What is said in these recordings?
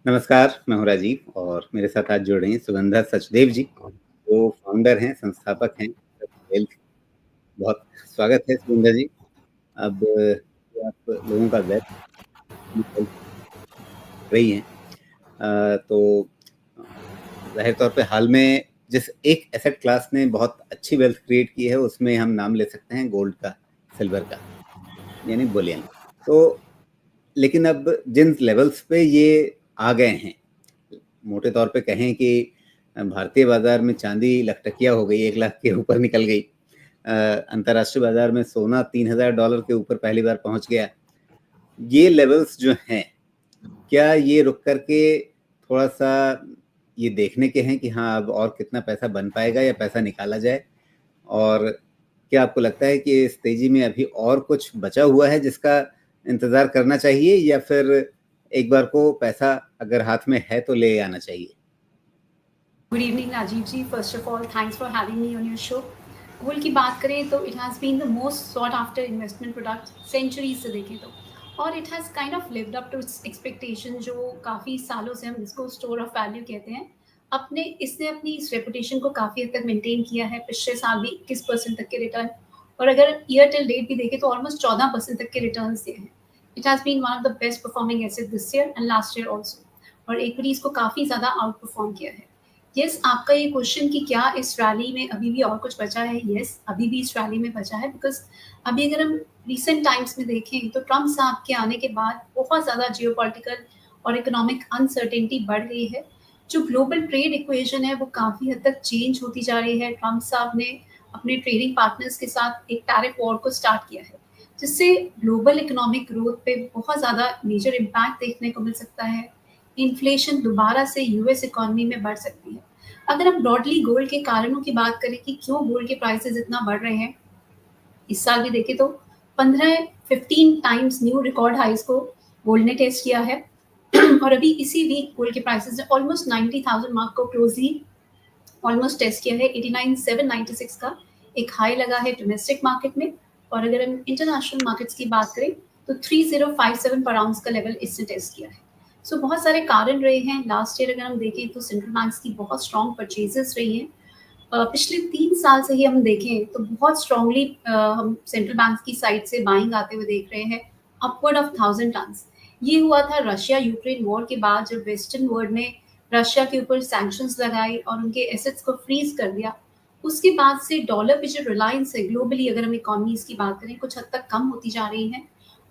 नमस्कार, मैं हूँ राजीव और मेरे साथ आज जुड़ रही हैं सुगंधा सचदेव जी, जो फाउंडर हैं, संस्थापक हैं वेल्थ। बहुत स्वागत है सुगंधा जी। अब आप लोगों का वेल्थ रही हैं तो अ, ज़ाहिर तौर पे हाल में जिस एक एसेट क्लास ने बहुत अच्छी वेल्थ क्रिएट की है, उसमें हम नाम ले सकते हैं गोल्ड का, सिल्वर का, यानी बुलियन। तो लेकिन अब जिन लेवल्स पे ये आ गए हैं, मोटे तौर पे कहें कि भारतीय बाजार में चांदी लखटकिया हो गई, 1 लाख के ऊपर निकल गई। अंतर्राष्ट्रीय बाजार में सोना $3000 के ऊपर पहली बार पहुंच गया। ये लेवल्स जो हैं, क्या ये रुक करके थोड़ा-सा ये देखने के हैं कि हाँ, अब और कितना पैसा बन पाएगा या पैसा निकाला जाए? और क्या आपको लगता है कि इस तेजी में अभी और कुछ बचा हुआ है जिसका इंतज़ार करना चाहिए या फिर एक बार को पैसा अगर हाथ में है तो ले आना चाहिए? Good evening Rajiv ji. First of all thanks for having me on your show. Gold की बात करें तो it has been the most sought after investment product centuries से देखें तो, और it has kind of lived up to its expectation, जो काफ़ी सालों से हम इसको स्टोर ऑफ वैल्यू कहते हैं। अपने इसने अपनी इस रेपुटेशन को काफ़ी हद तक मेंटेन किया है। पिछले साल भी 21% तक के रिटर्न, और अगर ईयर टिल डेट भी देखें तो ऑलमोस्ट 14% तक के रिटर्न दिए हैं। It has been one of the best performing asset this year and last year also, और इक्विटीज को काफ़ी ज़्यादा आउट परफॉर्म किया है। यस, आपका ये क्वेश्चन कि क्या इस रैली में अभी भी और कुछ बचा है, यस, अभी भी इस रैली में बचा है। बिकॉज अभी अगर हम रिसेंट टाइम्स में देखें तो ट्रम्प साहब के आने के बाद बहुत ज़्यादा जियोपॉलिटिकल और इकोनॉमिक अनसर्टेनिटी बढ़ गई है। जो ग्लोबल ट्रेड इक्वेशन है वो काफ़ी हद तक चेंज होती जा रही है। ट्रम्प साहब ने अपने ट्रेडिंग पार्टनर्स के साथ एक टैरिफ वॉर को स्टार्ट किया है, जिससे ग्लोबल इकोनॉमिक ग्रोथ पे बहुत ज़्यादा मेजर इम्पैक्ट देखने को मिल सकता है। इन्फ्लेशन दोबारा से यूएस इकोनॉमी में बढ़ सकती है। अगर हम ब्रॉडली गोल्ड के कारणों की बात करें कि क्यों गोल्ड के प्राइसेस इतना बढ़ रहे हैं, इस साल भी देखें तो 15 टाइम्स न्यू रिकॉर्ड हाइस को गोल्ड ने टेस्ट किया है। और अभी इसी वीक गोल्ड के प्राइसेस ने ऑलमोस्ट 90,000 मार्क को क्लोज ही ऑलमोस्ट टेस्ट किया है। 89,796 का एक हाई लगा है डोमेस्टिक मार्केट में, और अगर हम इंटरनेशनल मार्केट्स की बात करें तो 3057 पर आउंस का लेवल इसने टेस्ट किया है। सो बहुत सारे कारण रहे हैं। लास्ट ईयर अगर हम देखें तो सेंट्रल बैंक्स की बहुत स्ट्रॉन्ग परचेजेस रही हैं। पिछले 3 साल से ही हम देखें तो बहुत स्ट्रांगली हम सेंट्रल बैंक की साइड से बाइंग आते हुए देख रहे हैं, अपवर्ड ऑफ 1000 टन्स। ये हुआ था रशिया यूक्रेन वॉर के बाद, जब वेस्टर्न वर्ल्ड ने रशिया के ऊपर सैंक्शंस लगाई और उनके एसेट्स को फ्रीज कर दिया। उसके बाद से डॉलर पे जो रिलायंस है ग्लोबली, अगर हम इकोनॉमीज की बात करें, कुछ हद तक कम होती जा रही है।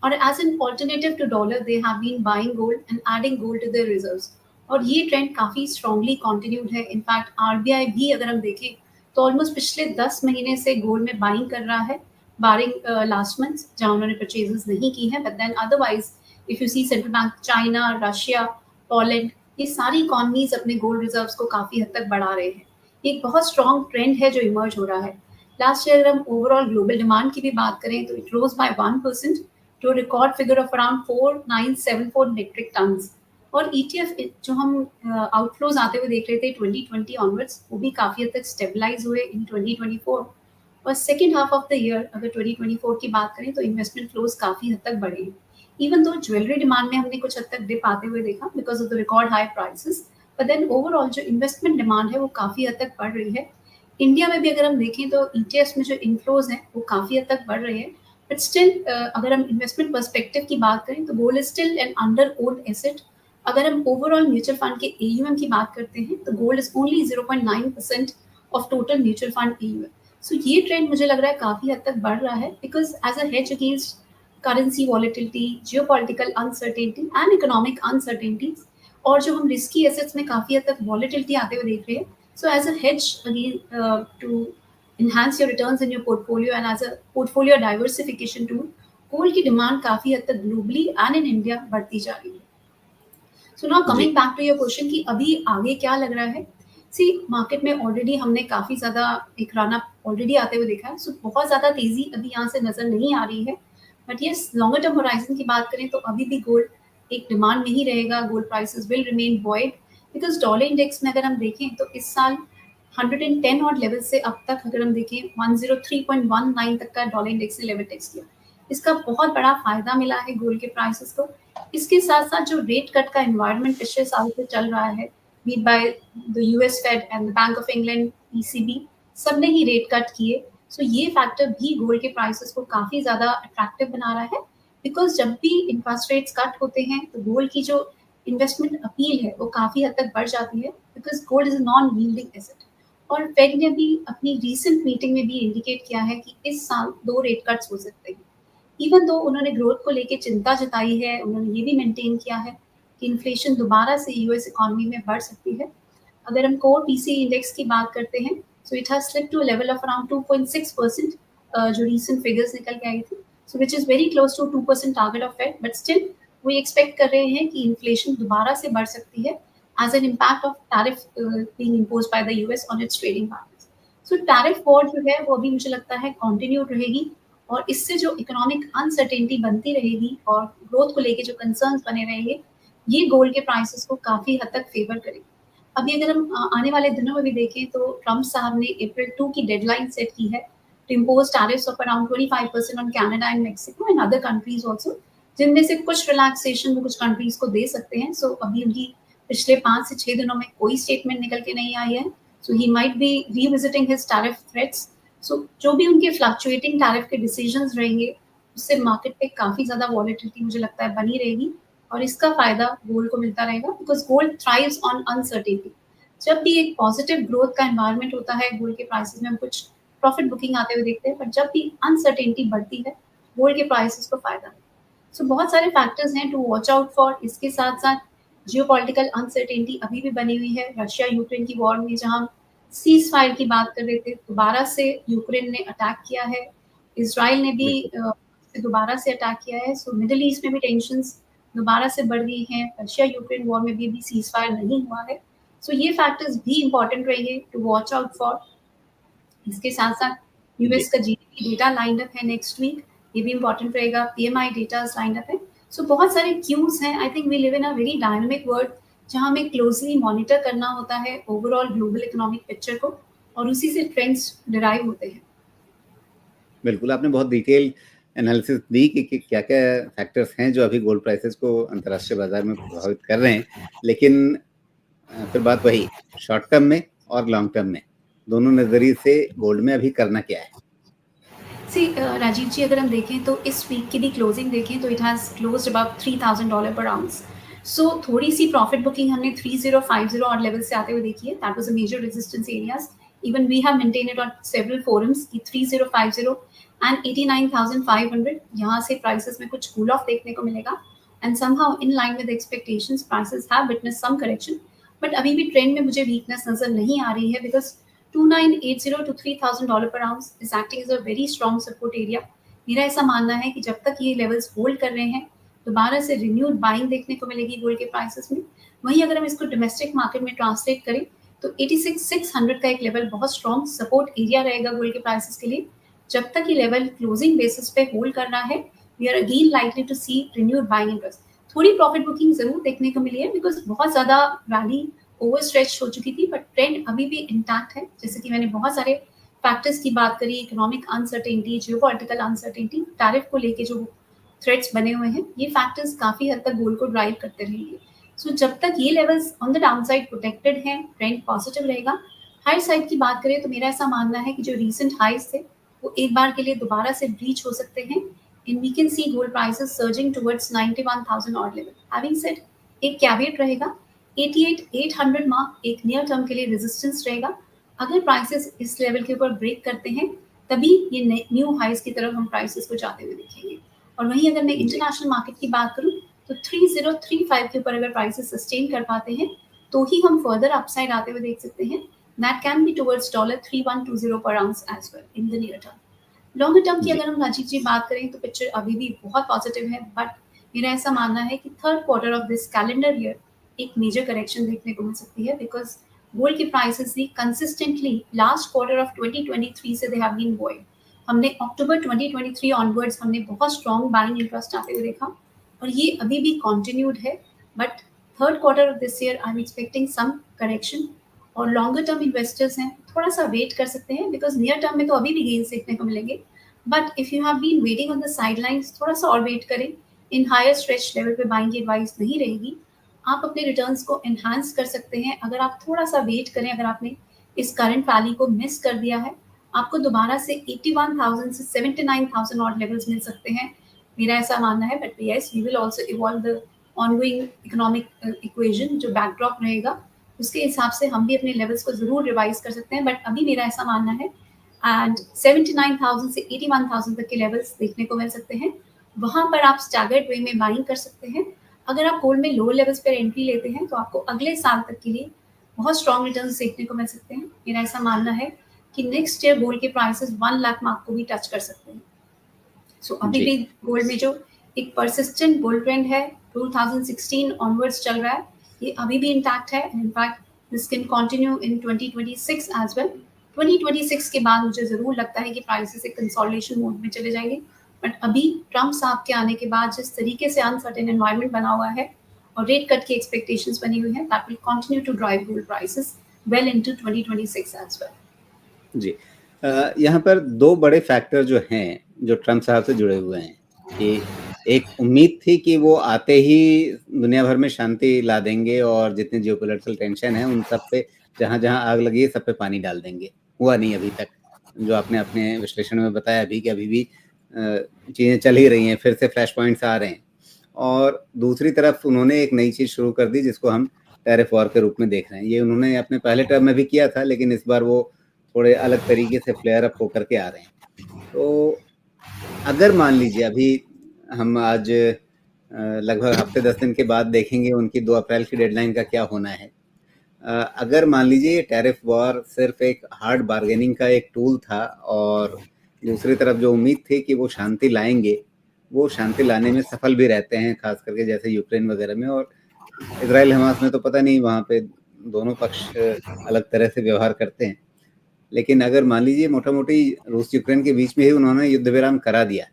और as an alternative to dollar they have been buying gold and adding gold to their reserves, और ये ट्रेंड काफ़ी स्ट्रांगली कंटिन्यूड है। इनफैक्ट आरबीआई भी अगर हम देखें तो ऑलमोस्ट पिछले 10 महीने से गोल्ड में बाइंग कर रहा है, बारिंग लास्ट मंथ जहाँ उन्होंने परचेजेस नहीं की है। But then otherwise if you see central bank China, Russia, Poland, ये सारी इकॉनमीज अपने गोल्ड रिजर्व्स को काफ़ी हद तक बढ़ा रहे हैं। ये एक बहुत स्ट्रॉन्ग ट्रेंड है जो इमर्ज हो रहा है। लास्ट ईयर अगर हम ओवरऑल ग्लोबल डिमांड की भी बात करें तो it rose by 1% to record figure of around 4974 metric tons. और ईटीएफ जो हम आउटफ्लोज आते हुए देख रहे थे 2020 ऑनवर्ड्स, वो भी काफ़ी हद तक स्टेबलाइज हुए इन 2024। और second half of the year अगर 2024 की बात करें तो इन्वेस्टमेंट फ्लोज काफ़ी हद तक बढ़े हैं। इवन दो ज्वेलरी डिमांड में हमने कुछ हद तक डिप आते हुए देखा because of the record high prices, but then overall जो इन्वेस्टमेंट डिमांड है वो काफ़ी हद तक बढ़ रही है। इंडिया में भी अगर हम देखें तो ईटीएफ में जो इनफ्लोज हैं वो काफ़ी हद तक बढ़ रहे हैं। बट स्टिल अगर हम इन्वेस्टमेंट पर्सपेक्टिव की बात करें तो gold is still an under owned asset. अगर हम ओवरऑल म्यूचुअल फंड के एयूएम की बात करते हैं तो gold is only 0.9% of total mutual fund AUM. So ये ट्रेंड मुझे लग रहा है काफ़ी हद तक बढ़ रहा है, because as a hedge against currency volatility, geopolitical uncertainty and economic uncertainties, और जो हम रिस्की एसेट्स में काफ़ी हद तक वॉलेटिलिटी आते हुए देख रहे हैं। So as a hedge again to enhance your returns in your portfolio and as a portfolio diversification tool, gold की डिमांड काफ़ी हद तक ग्लोबली एंड इन इंडिया बढ़ती जा रही है। सो नाउ जी। Coming back to your question कि अभी आगे क्या लग रहा है। सी, मार्केट में ऑलरेडी हमने काफ़ी ज़्यादा एक रन अप ऑलरेडी आते हुए देखा है। सो बहुत ज़्यादा तेज़ी अभी यहाँ से नज़र नहीं आ रही है। But yes, longer term horizon की बात करें तो अभी भी गोल्ड एक डिमांड में ही रहेगा। Gold prices will remain buoyed, because dollar index में अगर हम देखें तो इस साल 110 और लेवल से अब तक अगर हम देखें 103.19 तक का डॉलर इंडेक्स ने लेवल टेस्ट किया। इसका बहुत बड़ा फायदा मिला है गोल्ड के प्राइसेस को। इसके साथ साथ जो रेट कट का एनवायरनमेंट पिछले साल से चल रहा है, be by the US Fed and the Bank of England, ECB, सबने ही रेट कट किए। सो ये फैक्टर भी गोल्ड के प्राइसेस को काफी ज्यादा अट्रैक्टिव बना रहा है, बिकॉज जब भी इंटरेस्ट रेट्स कट होते हैं तो गोल्ड की जो इन्वेस्टमेंट अपील है वो काफी हद तक बढ़ जाती है, because gold is a non yielding asset. और फेड ने भी अपनी रीसेंट मीटिंग में भी इंडिकेट किया है कि इस साल 2 रेट कट्स हो सकते हैं। इवन दो उन्होंने ग्रोथ को लेके चिंता जताई है, उन्होंने ये भी मेंटेन किया है कि इन्फ्लेशन दोबारा से यूएस इकोनॉमी में बढ़ सकती है। अगर हम कोर पीसी इंडेक्स की बात करते हैं, so it has slipped to a level of around 2.6%, जो रीसेंट फिगर्स निकल के आई थी, so which is very close to 2% target of Fed, but still वो एक्सपेक्ट कर रहे हैं कि इन्फ्लेशन दोबारा से बढ़ सकती है as an impact of tariff being imposed by the US on its trading partners. So tariff war जो है वो अभी मुझे लगता है कंटिन्यू रहेगी, और इससे जो इकोनॉमिक अनसर्टेनिटी बनती रहेगी और ग्रोथ को लेके जो कंसर्न्स बने रहेंगे, ये गोल्ड के प्राइसेस को काफी हद तक फेवर करेगी। अभी अगर हम आने वाले दिनों में भी देखें तो ट्रम्प साहब ने अप्रैल 2 की डेडलाइन सेट की है to impose tariffs of around 25% on Canada and Mexico and other countries also, जिनमें से कुछ रिलैक्सेशन वो कुछ कंट्रीज को दे सकते हैं। सो अभी उनकी पिछले 5 से 6 दिनों में कोई स्टेटमेंट निकल के नहीं आई है, so he might be revisiting his tariff threats. So जो भी उनके फ्लक्चुएटिंग टैरिफ के डिसीजंस रहेंगे, उससे मार्केट पे काफी ज्यादा वॉलेटिलिटी मुझे लगता है बनी रहेगी, और इसका फायदा गोल्ड को मिलता रहेगा, because gold thrives on uncertainty. जब भी एक पॉजिटिव ग्रोथ का एनवायरनमेंट होता है, गोल्ड के प्राइसेस में हम कुछ प्रॉफिट बुकिंग आते हुए देखते हैं, बट जब भी अनसर्टेनिटी बढ़ती है, गोल्ड के प्राइसेस को फायदा है। सो बहुत सारे फैक्टर्स हैं टू वॉच आउट फॉर। इसके साथ साथ जियोपॉलिटिकल अनसर्टेनिटी अभी भी बनी हुई है रशिया यूक्रेन की वॉर में, जहां सीज फायर की बात कर रहे थे, दोबारा से यूक्रेन ने अटैक किया है, इसराइल ने भी दोबारा से अटैक किया है। सो मिडिल ईस्ट में भी टेंशंस दोबारा से बढ़ गई हैं, रशिया यूक्रेन वॉर में भी अभी सीज फायर नहीं हुआ है। सो ये फैक्टर्स भी इंपॉर्टेंट रहेंगे टू वॉच आउट फॉर। इसके साथ साथ यूएस जी का जीडीपी डेटा लाइंड अप है नेक्स्ट वीक, ये भी इंपॉर्टेंट रहेगा। पीएमआई डेटा लाइंड अप है। सो बहुत सारे क्यूज हैं। I think we live in a very dynamic world, जहां हमें क्लोजली मॉनिटर करना होता है ओवरऑल ग्लोबल इकोनॉमिक पिक्चर को, और उसी से ट्रेंड्स डिराइव होते हैं। बिल्कुल, आपने बहुत डिटेल एनालिसिस दी कि क्या-क्या फैक्टर्स हैं जो अभी गोल्ड प्राइसेस को अंतर्राष्ट्रीय बाजार में प्रभावित कर रहे हैं। लेकिन फिर बात वही, शॉर्ट टर्म में और लॉन्ग टर्म में, दोनों नज़रिए से गोल्ड में अभी करना क्या है? सी राजीव जी, अगर हम देखें तो इस वीक की भी क्लोजिंग देखें तो इट हैज़ क्लोज्ड अबाउट $3,000 पर आउंस। सो थोड़ी सी प्रॉफिट बुकिंग हमने 3050 और लेवल से आते हुए देखी है। That was a major resistance areas. Even we have maintain it on several forums कि 3050 एंड 89,500, यहाँ से प्राइसेस में कुछ कूल ऑफ देखने को मिलेगा, and somehow in line with expectations prices have witness some correction, but अभी भी ट्रेंड में मुझे वीकनेस नजर नहीं आ रही है, because 2980 to $3,000 per ounce is acting as a very strong support area। मेरा ऐसा मानना है कि जब तक ये लेवल्स होल्ड कर रहे हैं, दोबारा से रिन्यूड बाइंग देखने को मिलेगी गोल्ड के प्राइसेस में। वहीं अगर हम इसको डोमेस्टिक मार्केट में ट्रांसलेट करें तो 86,600 का एक लेवल बहुत स्ट्रॉन्ग सपोर्ट एरिया रहेगा गोल्ड के प्राइसेस के लिए। जब तक ये लेवल क्लोजिंग बेसिस पे होल्ड कर रहा है, we are again likely to see renewed buying interest. थोड़ी प्रॉफिट बुकिंग जरूर देखने को मिली है, बिकॉज बहुत ज्यादा रैली ओवर स्ट्रेच हो चुकी थी, बट ट्रेंड अभी भी इंटैक्ट है। जैसे कि मैंने बहुत सारे फैक्टर्स की बात करी, economic uncertainty, geopolitical uncertainty, tariff को लेके जो थ्रेट्स बने हुए हैं, ये फैक्टर्स काफी हद तक गोल्ड को ड्राइव करते रहेंगे। सो जब तक ये levels on the down side protected हैं, ट्रेंड पॉजिटिव रहेगा। हाई साइड की बात करें तो मेरा ऐसा मानना है कि जो रीसेंट हाइज थे वो एक बार के लिए दोबारा से ब्रीच हो सकते हैं, and we can see gold prices surging towards 91,000 और लेवल। हैविंग सेड, एक कैवेट रहेगा, 88,800 मार्क एक नियर टर्म के लिए रेजिस्टेंस रहेगा। अगर प्राइसेस इस लेवल के ऊपर ब्रेक करते हैं, तभी ये न्यू हाइज की तरफ हम प्राइसेस को जाते हुए देखेंगे। और वहीं अगर मैं जी इंटरनेशनल मार्केट की बात करूं तो 3035 के ऊपर अगर प्राइसेस सस्टेन कर पाते हैं, तो ही हम फर्दर अपसाइड आते हुए देख सकते हैं। दैट कैन बी टुवर्ड्स $3120 पर ounce as well in the near term. Longer term की जी अगर हम राजीव जी बात करें तो पिक्चर अभी भी बहुत पॉजिटिव है, बट मेरा ऐसा मानना है कि third quarter of this calendar year एक मेजर करेक्शन देखने को मिल सकती है, बिकॉज गोल्ड के प्राइसेस भी कंसिस्टेंटली लास्ट क्वार्टर ऑफ 2023 से दे हैव बीन बॉइंग। हमने अक्टूबर 2023 ऑनवर्ड्स हमने बहुत स्ट्रॉन्ग बाइंग इंटरेस्ट आते हुए देखा, और ये अभी भी कंटिन्यूड है। But third quarter of this year I am expecting some correction, और लॉन्गर टर्म इन्वेस्टर्स हैं थोड़ा सा वेट कर सकते हैं, बिकॉज नियर टर्म में तो अभी भी गेन्स देखने को मिलेंगे। But if you have been waiting on the sidelines, थोड़ा सा और वेट करें, इन हायर स्ट्रेच लेवल पे बाइंग की एडवाइस नहीं रहेगी। आप अपने रिटर्न्स को एनहांस कर सकते हैं अगर आप थोड़ा-सा वेट करें। अगर आपने इस करंट वैली को मिस कर दिया है, आपको दोबारा से 81,000 से 79,000 ऑड लेवल्स मिल सकते हैं। मेरा ऐसा मानना है, but yes we will also evolve the ongoing economic equation जो बैकड्रॉप रहेगा, उसके हिसाब से हम भी अपने लेवल्स को ज़रूर रिवाइज़ कर सकते हैं। बट अभी मेरा ऐसा मानना है एंड 79,000 से 81,000 तक के लेवल्स देखने को मिल सकते हैं। वहाँ पर आप स्टैगर्ड वे में बाइंग कर सकते हैं। अगर आप गोल्ड में लोअर लेवल्स पर एंट्री लेते हैं, तो आपको अगले साल तक के लिए बहुत स्ट्रॉन्ग रिटर्न्स देखने को मिल सकते हैं। मेरा ऐसा मानना है कि नेक्स्ट ईयर गोल्ड के प्राइसेस 1 लाख मार्क को भी टच कर सकते हैं। सो अभी जी, भी गोल्ड में जो एक परसिस्टेंट बुल ट्रेंड है 2016 ऑनवर्ड्स चल रहा है, ये अभी भी इंटैक्ट है। In fact this can continue in 2026 as well. 2026 के बाद मुझे ज़रूर लगता है कि प्राइसेस एक कंसोलिडेशन मोड में चले जाएंगे। बट अभी ट्रम्प साहब के आने के बाद जिस तरीके से अनसर्टेन एनवायरनमेंट बना हुआ है और रेट कट की एक्सपेक्टेशंस बनी हुई हैं, that will continue to drive gold prices well into 2026 as well. जी। यहाँ पर 2 बड़े फैक्टर जो हैं, जो ट्रम्प साहब से जुड़े हुए हैं, कि एक उम्मीद थी कि वो आते ही दुनिया भर में शांति ला देंगे और जितने जियोपॉलिटिकल टेंशन हैं, उन सब पे जहाँ-जहाँ आग लगी है, सब पे पानी डाल देंगे। हुआ नहीं अभी तक। जो आपने अपने विश्लेषण में बताया अभी कि अभी भी चीज़ें चल ही रही हैं, फिर से फ्लैश पॉइंट्स आ रहे हैं। और दूसरी तरफ उन्होंने एक नई चीज़ शुरू कर दी, जिसको हम टैरिफ वॉर के रूप में देख रहे हैं। ये उन्होंने अपने पहले टर्म में भी किया था, लेकिन इस बार वो थोड़े अलग तरीके से फ्लेयर अप होकर के आ रहे हैं। तो अगर मान लीजिए अभी हम आज लगभग हफ्ते 10 दिन के बाद देखेंगे उनकी 2 अप्रैल की डेडलाइन का क्या होना है। अगर मान लीजिए ये टैरिफ वॉर सिर्फ एक हार्ड बार्गेनिंग का एक टूल था और दूसरी तरफ जो उम्मीद थी कि वो शांति लाएंगे, वो शांति लाने में सफल भी रहते हैं, खास करके जैसे यूक्रेन वगैरह में। और इजराइल हमास में तो पता नहीं, वहाँ पे दोनों पक्ष अलग तरह से व्यवहार करते हैं। लेकिन अगर मान लीजिए मोटा-मोटी रूस यूक्रेन के बीच में ही उन्होंने युद्ध विराम करा दिया,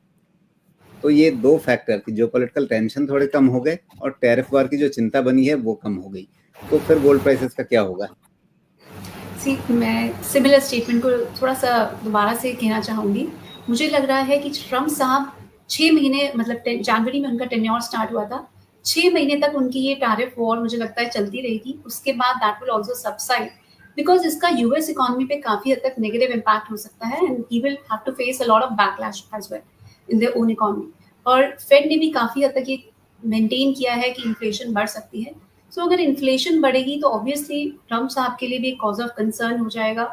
तो ये 2 फैक्टर की जियोपॉलिटिकल टेंशन थोड़े कम हो गए और टैरिफ वार की जो चिंता बनी है वो कम हो गई। तो फिर गोल्ड प्राइसेस का क्या होगा? सी मैं सिमिलर स्टेटमेंट को थोड़ा-सा दोबारा से कहना चाहूँगी। मुझे लग रहा है कि ट्रम्प साहब 6 महीने मतलब जनवरी में उनका टेन्योर स्टार्ट हुआ था। 6 महीने तक उनकी ये टैरिफ वॉर मुझे लगता है चलती रहेगी। उसके बाद that will also subside because इसका यूएस इकोनॉमी पे काफ़ी हद तक नेगेटिव इम्पैक्ट हो सकता है and he will have to face a lot of backlash as well in their own economy. और फेड ने भी काफ़ी हद तक ये मेंटेन किया है कि इन्फ्लेशन बढ़ सकती है। सो अगर इन्फ्लेशन बढ़ेगी तो ऑब्वियसली ट्रम्प साहब के लिए भी एक कॉज ऑफ कंसर्न हो जाएगा।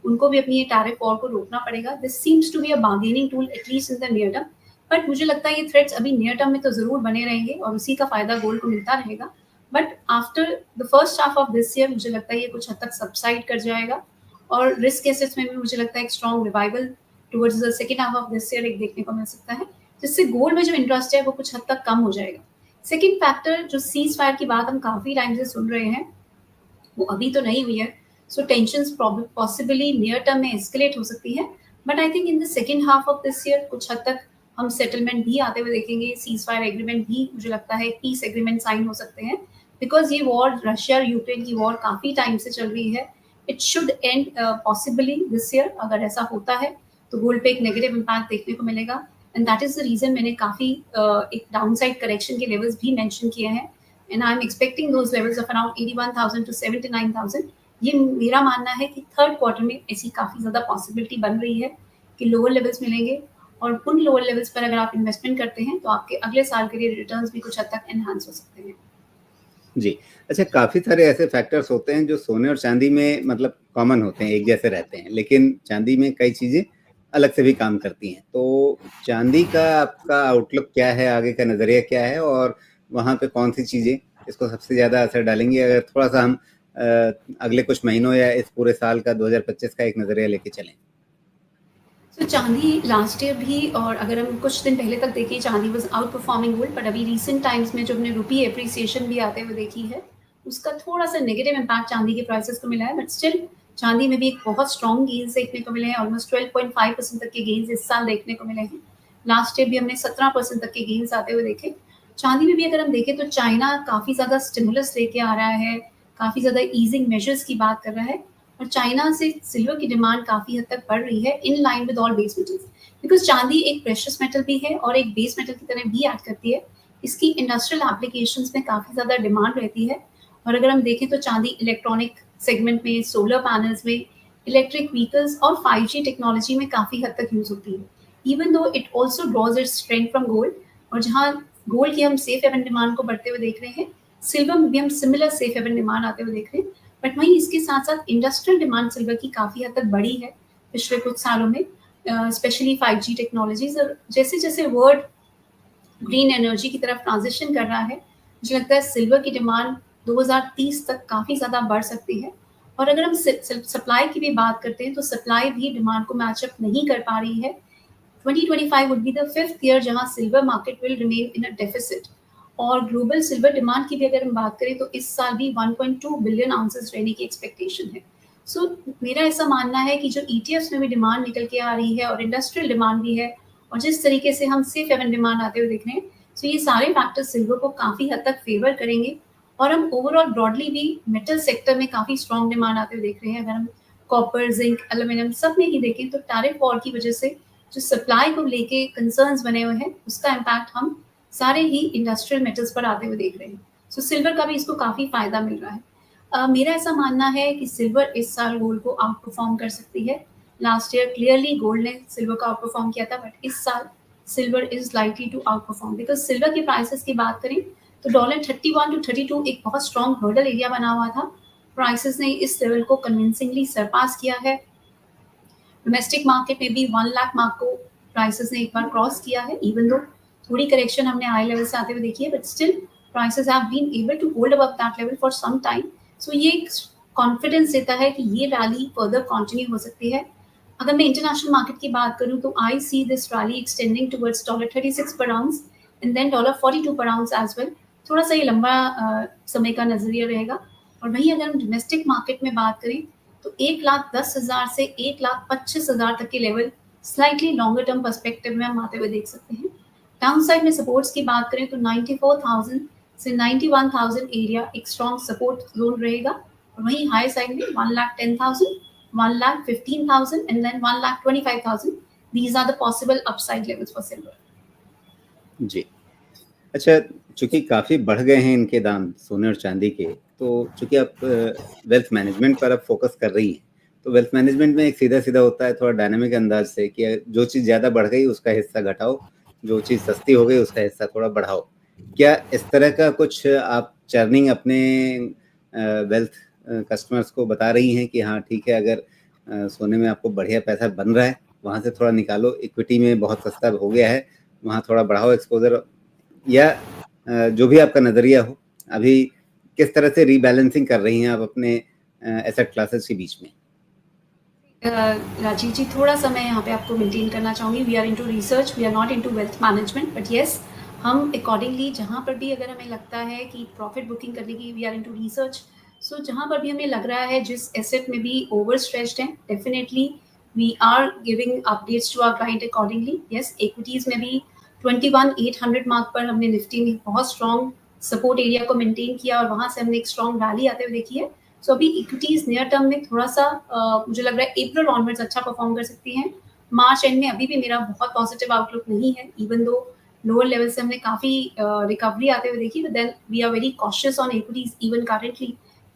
उनको भी अपनी ये टैरिफ वॉर को रोकना पड़ेगा। This seems to be a bargaining tool at least in the near term. But मुझे लगता है ये थ्रेट्स अभी नियर टर्म में तो ज़रूर बने रहेंगे और उसी का फ़ायदा गोल्ड को मिलता रहेगा। But after the first half of this year मुझे लगता है ये कुछ हद तक सबसाइड कर जाएगा और रिस्क एसेट्स में भी मुझे लगता है एक strong revival towards the second half of this year एक देखने को मिल सकता है, जिससे गोल्ड में जो इंटरेस्ट है वो कुछ हद तक कम हो जाएगा। सेकंड फैक्टर जो सीज़ फायर की बात हम काफ़ी टाइम से सुन रहे हैं, वो अभी तो नहीं हुई है। सो टेंशन्स पॉसिबली नियर टर्म में एस्केलेट हो सकती है। But I think in the second half of this year कुछ हद तक हम सेटलमेंट भी आते हुए देखेंगे। सीज़ फायर एग्रीमेंट भी मुझे लगता है पीस एग्रीमेंट साइन हो सकते हैं बिकॉज़ ये वॉर रशिया और यूक्रेन की वॉर काफ़ी टाइम से चल रही है। It should and possibly this year. अगर ऐसा होता है तो गोल्ड पे एक नेगेटिव इम्पैक्ट देखने को मिलेगा and that is the reason मैंने काफ़ी एक डाउनसाइड करेक्शन के लेवल्स भी मेंशन किए हैं and I am expecting those levels of around 81,000 to 79,000। ये मेरा मानना है कि थर्ड क्वार्टर में ऐसी काफ़ी ज़्यादा पॉसिबिलिटी बन रही है कि लोअर लेवल्स मिलेंगे और उन लोअर लेवल्स पर अगर आप इन्वेस्टमेंट करते हैं तो आपके अगले साल के लिए रिटर्न्स भी कुछ हद तक एनहांस हो सकते हैं। जी। अच्छा, काफ़ी सारे ऐसे फैक्टर्स होते हैं जो सोने और चांदी में मतलब कॉमन होते हैं, एक जैसे रहते हैं, लेकिन चांदी में कई चीज़ें अलग से भी काम करती हैं। तो चांदी का आपका आउटलुक क्या है, आगे का नज़रिया क्या है और वहाँ पे कौन-सी चीज़ें इसको सबसे ज़्यादा असर डालेंगी? अगर थोड़ा-सा हम अगले कुछ महीनों या इस पूरे साल का 2025 का एक नज़रिया लेके चलें। तो चांदी लास्ट ईयर भी और अगर हम कुछ दिन पहले तक देखें चांदी was out performing gold, but अभी रीसेंट टाइम्स में जो हमने रुपी एप्रिसिएशन भी आते हुए देखी है उसका थोड़ा सा नेगेटिव इम्पैक्ट चांदी के प्राइसेस को मिला है। बट स्टिल चांदी में भी एक बहुत स्ट्रॉन्ग गेन्स देखने को मिले हैं। ऑलमोस्ट 12.5% तक के गेन्स इस साल देखने को मिले हैं। लास्ट ईयर भी हमने 17% तक के गेन्स आते हुए देखे। चांदी में भी अगर हम देखें तो चाइना काफ़ी ज़्यादा स्टिमुलस लेके आ रहा है, काफ़ी ज़्यादा ईजिंग मेजर्स की बात कर रहा है और चाइना से सिल्वर की डिमांड काफ़ी हद तक बढ़ रही है इन line with all base metals because चांदी एक प्रेशियस मेटल भी है और एक बेस मेटल की तरह भी ऐड करती है। इसकी इंडस्ट्रियल एप्लीकेशंस में काफ़ी ज़्यादा डिमांड रहती है। और अगर हम देखें तो चांदी इलेक्ट्रॉनिक सेगमेंट में, सोलर पैनल्स में, इलेक्ट्रिक व्हीकल्स और 5G टेक्नोलॉजी में काफ़ी हद तक यूज़ होती है। Even though it also draws its strength from gold, और जहाँ गोल्ड की हम सेफ हेवन डिमांड को बढ़ते हुए देख रहे हैं, सिल्वर में भी हम सिमिलर सेफ हेवन डिमांड आते हुए देख रहे हैं। बट वहीं इसके साथ साथ इंडस्ट्रियल डिमांड सिल्वर की काफ़ी हद तक बढ़ी है पिछले कुछ सालों में, स्पेशली 5G टेक्नोलॉजीज। और जैसे जैसे वर्ल्ड ग्रीन एनर्जी की तरफ ट्रांजिशन कर रहा है, मुझे लगता है सिल्वर की डिमांड 2030 तक काफ़ी ज़्यादा बढ़ सकती है। और अगर हम सप्लाई की भी बात करते हैं तो सप्लाई भी डिमांड को मैचअप नहीं कर पा रही है। 2025 would be the fifth year जहां silver market will remain in a deficit. और ग्लोबल सिल्वर डिमांड की भी अगर हम बात करें तो इस साल भी 1.2 बिलियन आउंसेस रहने की एक्सपेक्टेशन है। सो मेरा ऐसा मानना है कि जो ETFs में भी डिमांड निकल के आ रही है और इंडस्ट्रियल डिमांड भी है, और जिस तरीके से हम सेफ हेवन डिमांड आते हुए देख रहे हैं, सो ये सारे फैक्टर्स सिल्वर को काफ़ी हद तक फेवर करेंगे। और हम ओवरऑल ब्रॉडली भी मेटल सेक्टर में काफ़ी स्ट्रॉन्ग डिमांड आते हुए देख रहे हैं। अगर हम कॉपर, जिंक, एल्यूमिनियम सब में ही देखें तो टैरिफ वॉर की वजह से जो सप्लाई को लेके कंसर्न्स बने हुए हैं, उसका इम्पैक्ट हम सारे ही इंडस्ट्रियल मेटल्स पर आते हुए देख रहे हैं। सो सिल्वर का भी इसको काफ़ी फायदा मिल रहा है। मेरा ऐसा मानना है कि सिल्वर इस साल गोल्ड को आउट परफॉर्म कर सकती है। लास्ट ईयर क्लियरली गोल्ड ने सिल्वर का आउट परफॉर्म किया था, बट इस साल silver is likely to outperform, because silver के प्राइसेस की बात करें तो $31 to 32 एक बहुत स्ट्रॉन्ग हर्डल एरिया बना हुआ था। प्राइसेस ने इस लेवल को कन्विंसिंगली सरपास किया है। डोमेस्टिक मार्केट में भी 1 लाख मार्क को प्राइसेस ने एक बार क्रॉस किया है, इवन दो थोड़ी करेक्शन हमने हाई लेवल से आते हुए देखी है, but still prices have been able to hold above that level for some time. So ये एक कॉन्फिडेंस देता है कि ये रैली फर्दर कंटिन्यू हो सकती है। अगर मैं इंटरनेशनल मार्केट की बात करूं तो I see this rally extending towards $36 per ounce and then $42 पर आउंस एज वेल। थोड़ा सा ये लंबा समय का नजरिया रहेगा। और वहीं अगर हम डोमेस्टिक मार्केट में बात करें तो 1,10,000 से 1,25,000 तक के level slightly longer term perspective में हम आते हुए देख सकते हैं। डाउन साइड में सपोर्ट्स की बात करें तो 94,000 से 91,000 एरिया एक स्ट्रॉन्ग सपोर्ट जोन रहेगा, और वहीं हाई साइड में 1,10,000, 1,15,000 and then 1,25,000। These are the possible upside levels for silver. जी। अच्छा, चूंकि काफ़ी बढ़ गए हैं इनके दाम सोने और चांदी के, तो चूंकि आप वेल्थ मैनेजमेंट पर अब फोकस कर रही हैं, तो वेल्थ मैनेजमेंट में एक सीधा-सीधा होता है थोड़ा डायनामिक अंदाज से कि जो चीज़ ज़्यादा बढ़ गई उसका हिस्सा घटाओ, जो चीज़ सस्ती हो गई उसका हिस्सा थोड़ा बढ़ाओ। क्या इस तरह का कुछ आप चर्निंग अपने वेल्थ कस्टमर्स को बता रही हैं कि हाँ ठीक है, अगर सोने में आपको बढ़िया पैसा बन रहा है, वहाँ से थोड़ा निकालो, इक्विटी में बहुत सस्ता हो गया है, वहाँ थोड़ा बढ़ाओ एक्सपोज़र, या जो भी आपका नज़रिया हो, अभी किस तरह से रीबैलेंसिंग कर रही हैं आप अपने एसेट क्लासेस के बीच में? राजीव जी, थोड़ा सा मैं यहाँ पे आपको मेंटेन करना चाहूँगी। We are into research, we are not into wealth management, but yes हम अकॉर्डिंगली जहाँ पर भी अगर हमें लगता है कि प्रॉफिट बुकिंग करने की, वी आर इनटू रिसर्च। सो जहाँ पर भी हमें लग रहा है जिस एसेट में भी ओवर स्ट्रेच्ड है, definitely we are giving updates to our client accordingly. Yes, equities में भी 21,800 मार्क पर हमने निफ्टी में बहुत स्ट्रॉन्ग सपोर्ट एरिया को मेंटेन किया और वहाँ से हमने एक स्ट्रॉन्ग रैली आते हुए देखी है। सो अभी इक्विटीज नियर टर्म में थोड़ा सा मुझे लग रहा है अप्रैल ऑनवर्ड्स अच्छा परफॉर्म कर सकती हैं। मार्च एंड में अभी भी मेरा बहुत पॉजिटिव आउटलुक नहीं है, इवन दो लोअर लेवल से हमने काफ़ी रिकवरी आते हुए देखी, but then we are very cautious on equities even currently,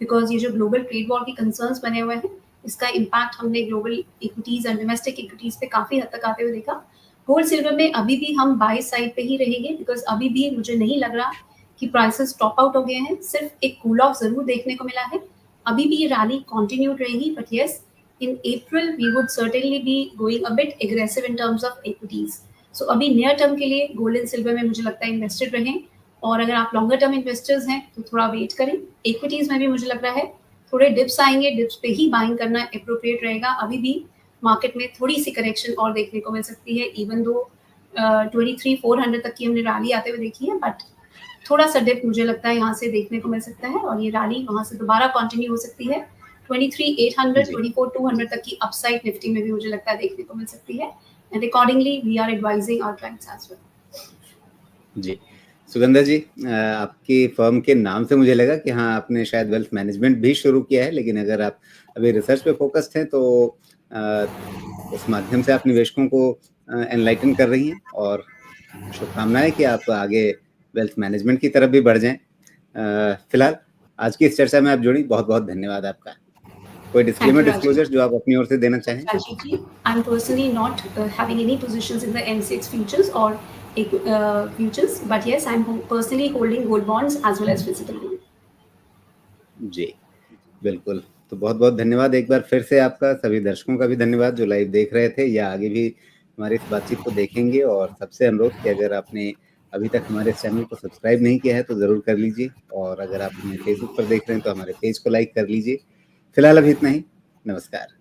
because ये जो ग्लोबल ट्रेड वॉर के कंसर्न्स बने हुए हैं, इसका इम्पैक्ट हमने global equities and domestic equities पे काफ़ी हद तक आते हुए देखा। गोल्ड सिल्वर में अभी भी हम बाय साइड पे ही रहेंगे, बिकॉज अभी भी मुझे नहीं लग रहा कि प्राइसेस टॉप आउट हो गए हैं। सिर्फ एक कूल ऑफ जरूर देखने को मिला है, अभी भी ये रैली कंटिन्यूड रहेगी, but yes in April we would certainly be going a bit aggressive in terms of equities. So अभी नियर टर्म के लिए गोल्ड एंड सिल्वर में मुझे लगता है इन्वेस्टेड रहें, और अगर आप लॉन्गर टर्म इन्वेस्टर्स हैं तो थोड़ा वेट करें। इक्विटीज में भी मुझे लग रहा है थोड़े डिप्स आएंगे, डिप्स पे ही बाइंग करना अप्रोप्रिएट रहेगा। अभी भी मार्केट में थोड़ी सी करेक्शन और देखने को मिल सकती है, इवन दो 23,400 तक की हमने रैली आते हुए देखी है, बट थोड़ा सा डिप मुझे लगता है यहाँ से देखने को मिल सकता है, और ये रैली वहाँ से दोबारा कंटिन्यू हो सकती है। 23,800, 24,200 तक की अपसाइड निफ्टी में भी मुझे लगता है देखने को मिल सकती है, and accordingly we are advising our clients as well. जी, सुगंधा जी, आपकी फर्म के नाम से मुझे लगा कि हाँ आपने शायद वेल्थ मैनेजमेंट भी शुरू किया है, लेकिन अगर आप अभी रिसर्च पे फोकस्ड हैं तो उस माध्यम से आप निवेशकों को एनलाइटन कर रही हैं, और शुभकामनाएं कि आप आगे वेल्थ मैनेजमेंट की तरफ भी बढ़ जाएँ। फिलहाल आज की इस चर्चा में आप जुड़ी, बहुत-बहुत धन्यवाद आपका। कोई Thank disclaimer, you, Rajiv. Disclosure जो आप अपनी ओर से देना चाहें? Rajiv ji, I'm personally not having any positions in the MCX futures or futures, but yes, I'm personally holding gold bonds as well as physical gold. जी, बिल्कुल। तो बहुत-बहुत धन्यवाद एक बार फिर से आपका, सभी दर्शकों का भी धन्यवाद जो लाइव देख रहे थे या आगे भी हमारी इस बातचीत को देखेंगे, और सबसे अनुरोध कि अगर आपने अभी तक हमारे इस चैनल को सब्सक्राइब नहीं किया है तो ज़रूर कर लीजिए, और अगर आप हमें फेसबुक पर देख रहे हैं तो हमारे पेज को लाइक कर लीजिए। फिलहाल अभी इतना ही। नमस्कार।